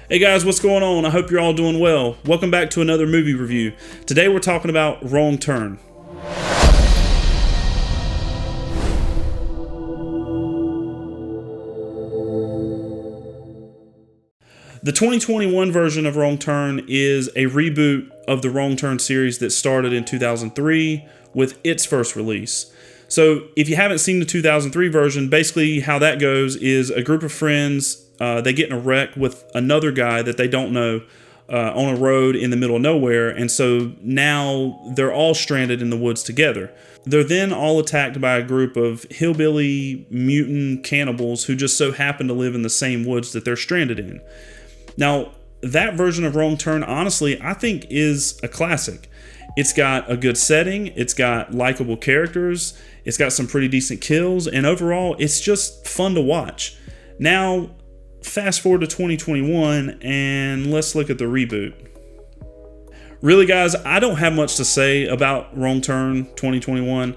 Hey guys, what's going on? I hope you're all doing well. Welcome back to another movie review. Today we're talking about Wrong Turn. The 2021 version of Wrong Turn is a reboot of the Wrong Turn series that started in 2003 with its first release. So if you haven't seen the 2003 version, basically how that goes is a group of friends, they get in a wreck with another guy that they don't know on a road in the middle of nowhere. And so now they're all stranded in the woods together. They're then all attacked by a group of hillbilly mutant cannibals who just so happen to live in the same woods that they're stranded in. Now, that version of Wrong Turn, honestly, I think is a classic. It's got a good setting, it's got likable characters, it's got some pretty decent kills, and overall, it's just fun to watch. Now, fast forward to 2021, and let's look at the reboot. Really, guys, I don't have much to say about Wrong Turn 2021.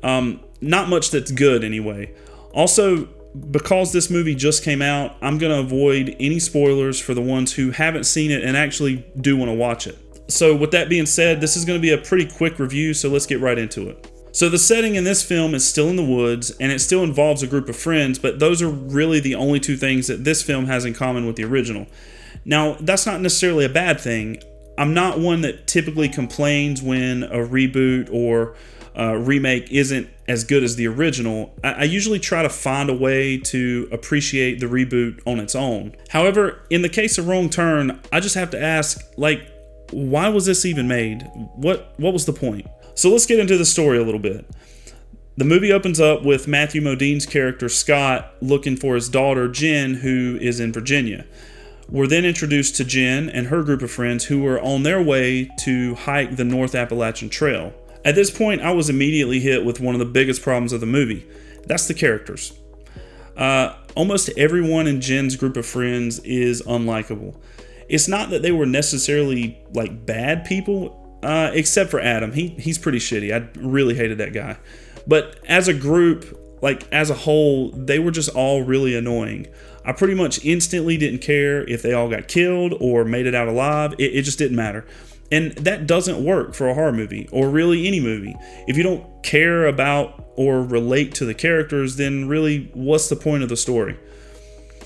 Not much that's good, anyway. Also, because this movie just came out, I'm going to avoid any spoilers for the ones who haven't seen it and actually do want to watch it. So with that being said, this is going to be a pretty quick review, so let's get right into it. So the setting in this film is still in the woods, and it still involves a group of friends, but those are really the only two things that this film has in common with the original. Now, that's not necessarily a bad thing. I'm not one that typically complains when a reboot or remake isn't as good as the original. I usually try to find a way to appreciate the reboot on its own. However, in the case of Wrong Turn, I just have to ask, why was this even made? What was the point? So let's get into the story a little bit. The movie opens up with Matthew Modine's character Scott looking for his daughter Jen, who is in Virginia. We're then introduced to Jen and her group of friends who are on their way to hike the North Appalachian Trail. At this point, I was immediately hit with one of the biggest problems of the movie. That's the characters. Almost everyone in Jen's group of friends is unlikable. It's not that they were necessarily bad people, except for Adam. He's pretty shitty. I really hated that guy. But as a group, as a whole, they were just all really annoying. I pretty much instantly didn't care if they all got killed or made it out alive. It just didn't matter. And that doesn't work for a horror movie, or really any movie. If you don't care about or relate to the characters, then really, what's the point of the story?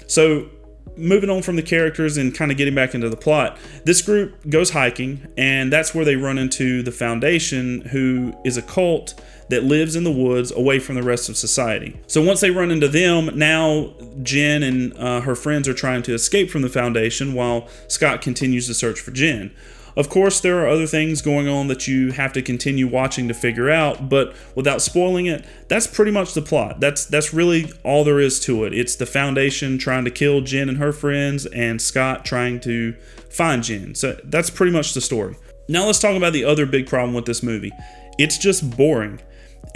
So, moving on from the characters and kind of getting back into the plot, this group goes hiking, and that's where they run into the Foundation, who is a cult that lives in the woods away from the rest of society. So once they run into them, now Jen and her friends are trying to escape from the Foundation while Scott continues to search for Jen. Of course, there are other things going on that you have to continue watching to figure out, but without spoiling it, that's pretty much the plot. That's really all there is to it. It's the Foundation trying to kill Jen and her friends, and Scott trying to find Jen. So that's pretty much the story. Now let's talk about the other big problem with this movie. It's just boring.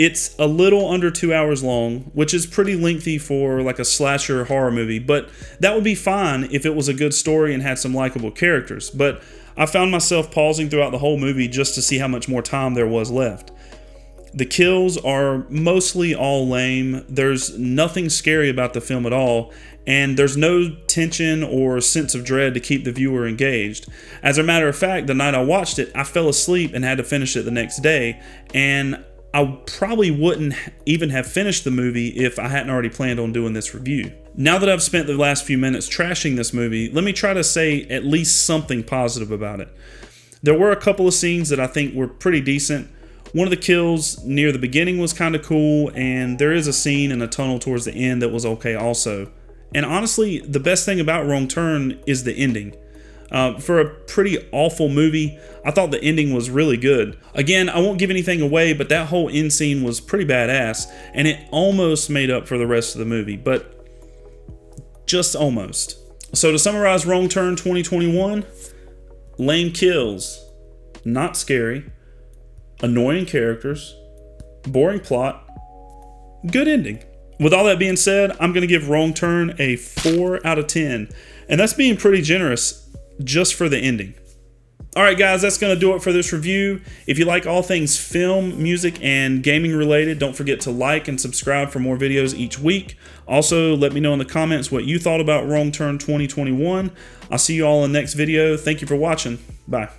It's a little under 2 hours long, which is pretty lengthy for a slasher horror movie, but that would be fine if it was a good story and had some likable characters. But I found myself pausing throughout the whole movie just to see how much more time there was left. The kills are mostly all lame. There's nothing scary about the film at all, and there's no tension or sense of dread to keep the viewer engaged. As a matter of fact, the night I watched it, I fell asleep and had to finish it the next day, and I probably wouldn't even have finished the movie if I hadn't already planned on doing this review. Now that I've spent the last few minutes trashing this movie, let me try to say at least something positive about it. There were a couple of scenes that I think were pretty decent. One of the kills near the beginning was kind of cool, and there is a scene in a tunnel towards the end that was okay also. And honestly, the best thing about Wrong Turn is the ending. For a pretty awful movie, I thought the ending was really good. Again, I won't give anything away, but that whole end scene was pretty badass, and it almost made up for the rest of the movie, but just almost. So to summarize Wrong Turn 2021, lame kills, not scary, annoying characters, boring plot, good ending. With all that being said, I'm going to give Wrong Turn a 4 out of 10, and that's being pretty generous just for the ending. All right, guys, that's going to do it for this review. If you like all things film, music, and gaming related, don't forget to like and subscribe for more videos each week. Also, let me know in the comments what you thought about Wrong Turn 2021. I'll see you all in the next video. Thank you for watching. Bye.